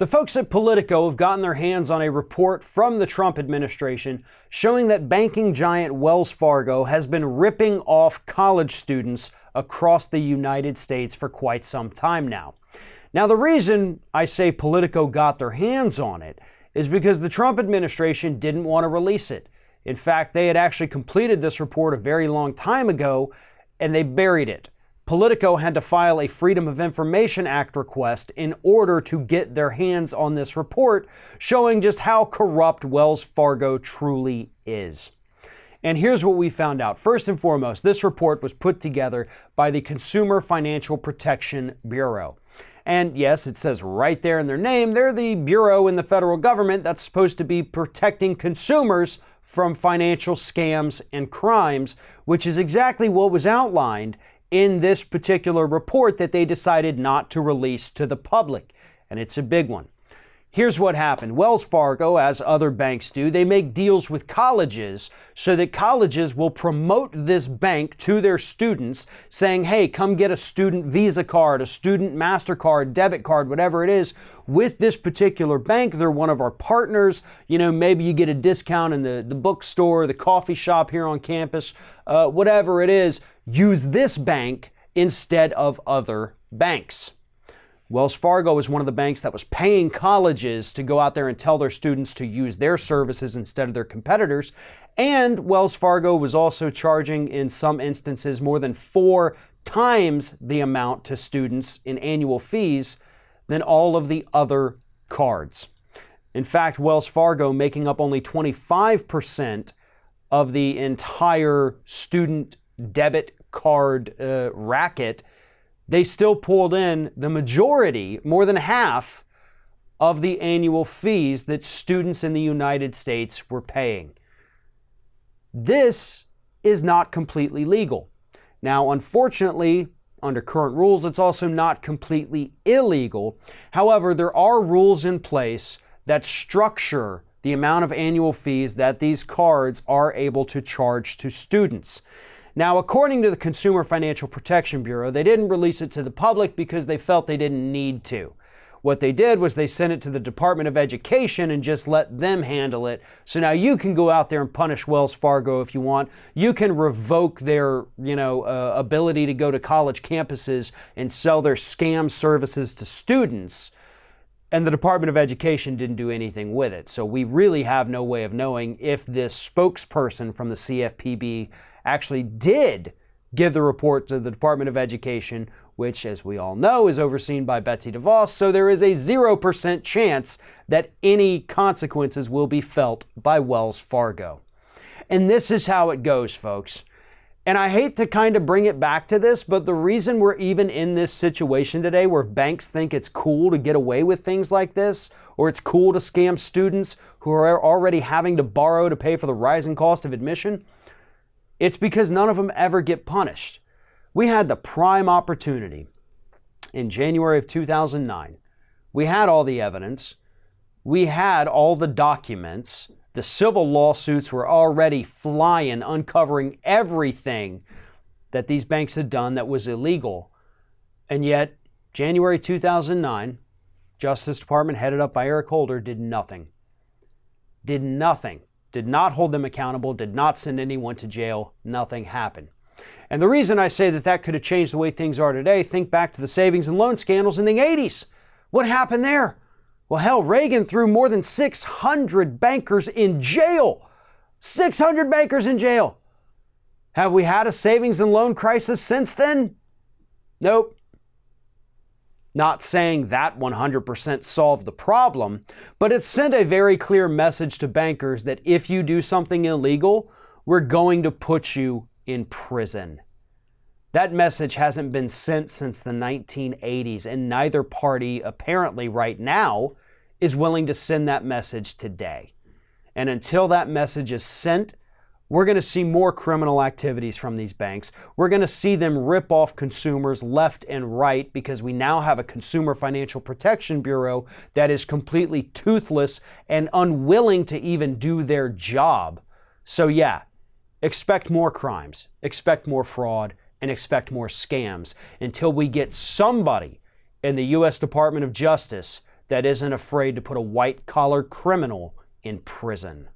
The folks at Politico have gotten their hands on a report from the Trump administration showing that banking giant Wells Fargo has been ripping off college students across the United States for quite some time now. Now, the reason I say Politico got their hands on it is because the Trump administration didn't want to release it. In fact, they had actually completed this report a very long time ago, and they buried it. Politico had to file a Freedom of Information Act request in order to get their hands on this report, showing just how corrupt Wells Fargo truly is. And here's what we found out. First and foremost, this report was put together by the Consumer Financial Protection Bureau. And yes, it says right there in their name, they're the bureau in the federal government that's supposed to be protecting consumers from financial scams and crimes, which is exactly what was outlined in this particular report that they decided not to release to the public. And it's a big one. Here's what happened. Wells Fargo, as other banks do, they make deals with colleges so that colleges will promote this bank to their students saying, hey, come get a student Visa card, a student MasterCard, debit card, whatever it is, with this particular bank. They're one of our partners. You know, maybe you get a discount in the bookstore, the coffee shop here on campus, whatever it is, use this bank instead of other banks. Wells Fargo is one of the banks that was paying colleges to go out there and tell their students to use their services instead of their competitors. And Wells Fargo was also charging, in some instances, more than 4 times the amount to students in annual fees than all of the other cards. In fact, Wells Fargo, making up only 25% of the entire student debit card racket, they still pulled in the majority, more than half, of the annual fees that students in the United States were paying. This is not completely legal. Now, unfortunately, under current rules, it's also not completely illegal. However, there are rules in place that structure the amount of annual fees that these cards are able to charge to students. Now, according to the Consumer Financial Protection Bureau, they didn't release it to the public because they felt they didn't need to. What they did was they sent it to the Department of Education and just let them handle it. So now you can go out there and punish Wells Fargo if you want. You can revoke their, ability to go to college campuses and sell their scam services to students. And the Department of Education didn't do anything with it. So we really have no way of knowing if this spokesperson from the CFPB actually did give the report to the Department of Education, which, as we all know, is overseen by Betsy DeVos. So there is a 0% chance that any consequences will be felt by Wells Fargo. And this is how it goes, folks. And I hate to kind of bring it back to this, but the reason we're even in this situation today where banks think it's cool to get away with things like this, or it's cool to scam students who are already having to borrow to pay for the rising cost of admission, it's because none of them ever get punished. We had the prime opportunity in January of 2009. We had all the evidence. We had all the documents. The civil lawsuits were already flying, uncovering everything that these banks had done that was illegal. And yet, January 2009, Justice Department headed up by Eric Holder did nothing. Did nothing. Did not hold them accountable, did not send anyone to jail, nothing happened. And the reason I say that could have changed the way things are today, think back to the savings and loan scandals in the 80s. What happened there? Well, hell, Reagan threw more than 600 bankers in jail. 600 bankers in jail. Have we had a savings and loan crisis since then? Nope. Not saying that 100% solved the problem, but it sent a very clear message to bankers that if you do something illegal, we're going to put you in prison. That message hasn't been sent since the 1980s, and neither party, apparently right now, is willing to send that message today. And until that message is sent, we're going to see more criminal activities from these banks. We're going to see them rip off consumers left and right because we now have a Consumer Financial Protection Bureau that is completely toothless and unwilling to even do their job. So yeah, expect more crimes, expect more fraud, and expect more scams until we get somebody in the U.S. Department of Justice that isn't afraid to put a white-collar criminal in prison.